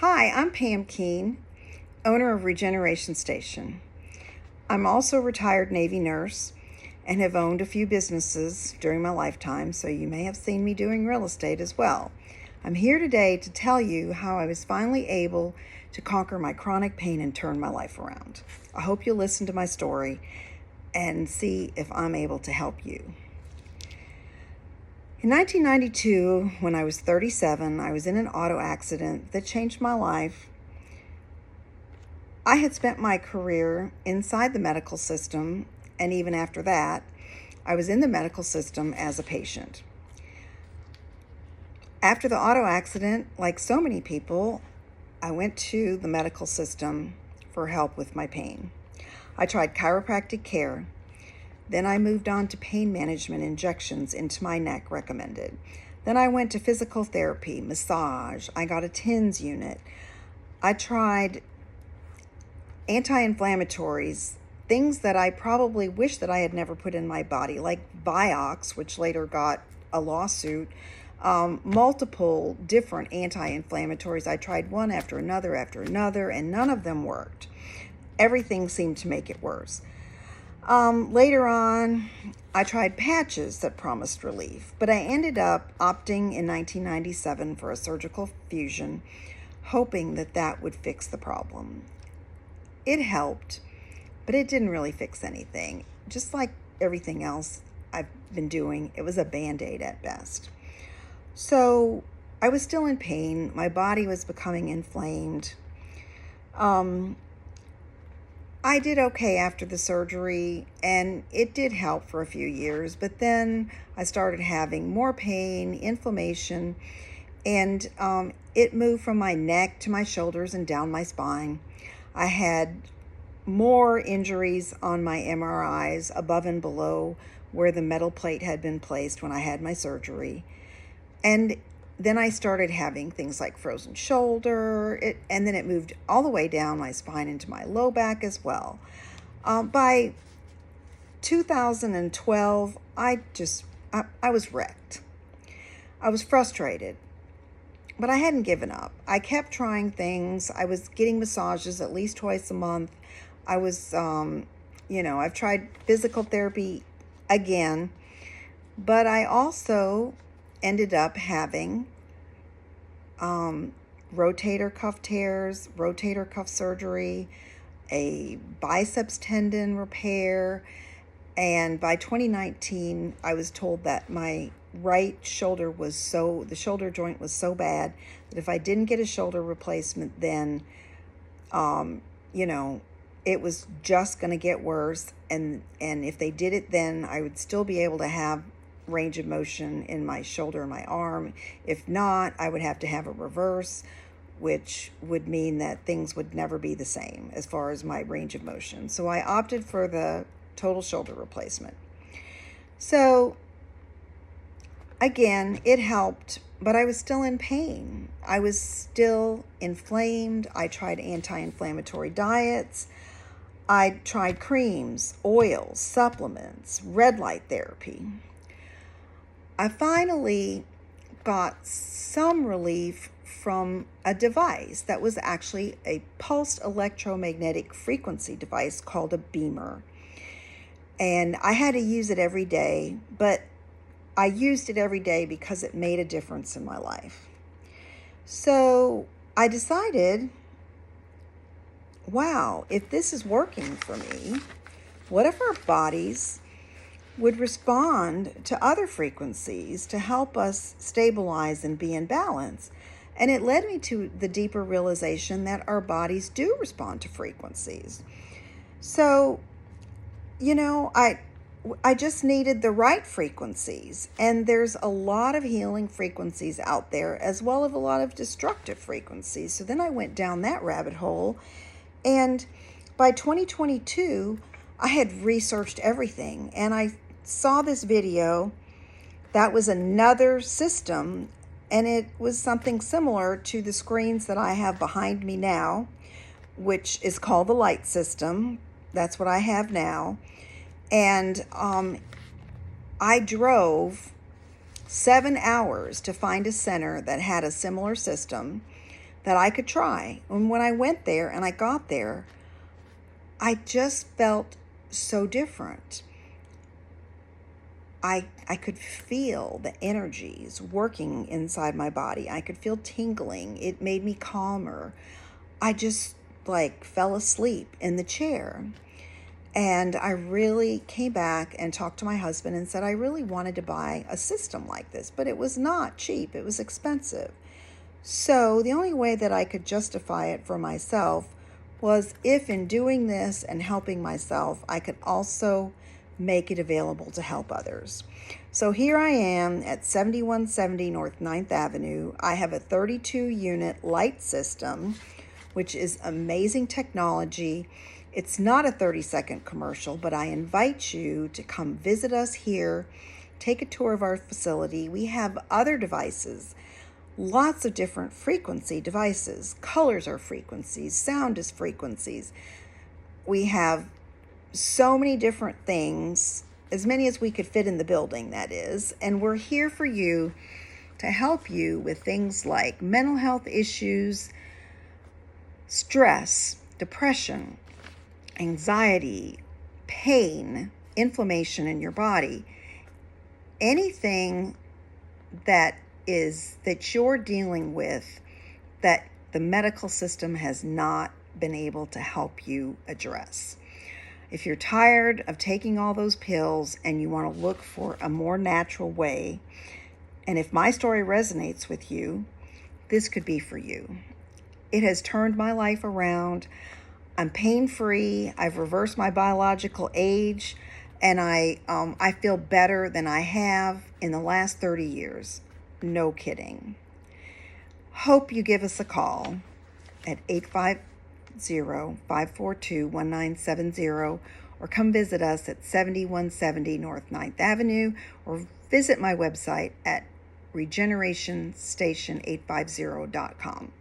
Hi, I'm Pam Keene, owner of Regeneration Station. I'm also a retired Navy nurse and have owned a few businesses during my lifetime, so you may have seen me doing real estate as well. I'm here today to tell you how I was finally able to conquer my chronic pain and turn my life around. I hope you'll listen to my story and see if I'm able to help you. In 1992, when I was 37, I was in an auto accident that changed my life. I had spent my career inside the medical system, and even after that, I was in the medical system as a patient. After the auto accident, like so many people, I went to the medical system for help with my pain. I tried chiropractic care. Then I moved on to pain management injections into my neck recommended. Then I went to physical therapy, massage. I got a TENS unit. I tried anti-inflammatories, things that I probably wish that I had never put in my body, like Vioxx, which later got a lawsuit, multiple different anti-inflammatories. I tried one after another, and none of them worked. Everything seemed to make it worse. Later on, I tried patches that promised relief, but I ended up opting in 1997 for a surgical fusion, hoping that that would fix the problem. It helped, but it didn't really fix anything. Just like everything else I've been doing, it was a Band-Aid at best. So I was still in pain. My body was becoming inflamed. I did okay after the surgery, and it did help for a few years, but then I started having more pain, inflammation, and it moved from my neck to my shoulders and down my spine. I had more injuries on my MRIs above and below where the metal plate had been placed when I had my surgery. And then I started having things like frozen shoulder, and then it moved all the way down my spine into my low back as well. By 2012, I was wrecked. I was frustrated, but I hadn't given up. I kept trying things. I was getting massages at least twice a month. I was, I've tried physical therapy again, but I also ended up having rotator cuff tears, rotator cuff surgery, a biceps tendon repair, and by 2019, I was told that my right shoulder the shoulder joint was so bad that if I didn't get a shoulder replacement, then, it was just going to get worse. And if they did it then, I would still be able to have range of motion in my shoulder and my arm. If not, I would have to have a reverse, which would mean that things would never be the same as far as my range of motion. So I opted for the total shoulder replacement. So again, it helped, but I was still in pain. I was still inflamed. I tried anti-inflammatory diets. I tried creams, oils, supplements, red light therapy. I finally got some relief from a device that was actually a pulsed electromagnetic frequency device called a beamer. And I had to use it every day, but I used it every day because it made a difference in my life. So I decided, wow, if this is working for me, what if our bodies would respond to other frequencies to help us stabilize and be in balance? And it led me to the deeper realization that our bodies do respond to frequencies. So, I just needed the right frequencies. And there's a lot of healing frequencies out there, as well as a lot of destructive frequencies. So then I went down that rabbit hole. And by 2022, I had researched everything, and I saw this video that was another system, and it was something similar to the screens that I have behind me now, which is called the light system. That's what I have now. And I drove 7 hours to find a center that had a similar system that I could try. And when I went there and I got there, I just felt so different. I could feel the energies working inside my body. I could feel tingling. It made me calmer. I just like fell asleep in the chair. And I really came back and talked to my husband and said I really wanted to buy a system like this, but it was not cheap. It was expensive. So the only way that I could justify it for myself was if in doing this and helping myself, I could also make it available to help others. So here I am at 7170 North 9th Avenue. I have a 32-unit light system, which is amazing technology. It's not a 30-second commercial, but I invite you to come visit us here, take a tour of our facility. We have other devices, lots of different frequency devices. Colors are frequencies, sound is frequencies. We have so many different things, as many as we could fit in the building, that is, and we're here for you to help you with things like mental health issues, stress, depression, anxiety, pain, inflammation in your body, anything that you're dealing with that the medical system has not been able to help you address. If you're tired of taking all those pills and you want to look for a more natural way, and if my story resonates with you, this could be for you. It has turned my life around. I'm pain-free. I've reversed my biological age, and I feel better than I have in the last 30 years. No kidding. Hope you give us a call at 850-542-1970 or come visit us at 7170 North 9th Avenue or visit my website at regenerationstation850.com.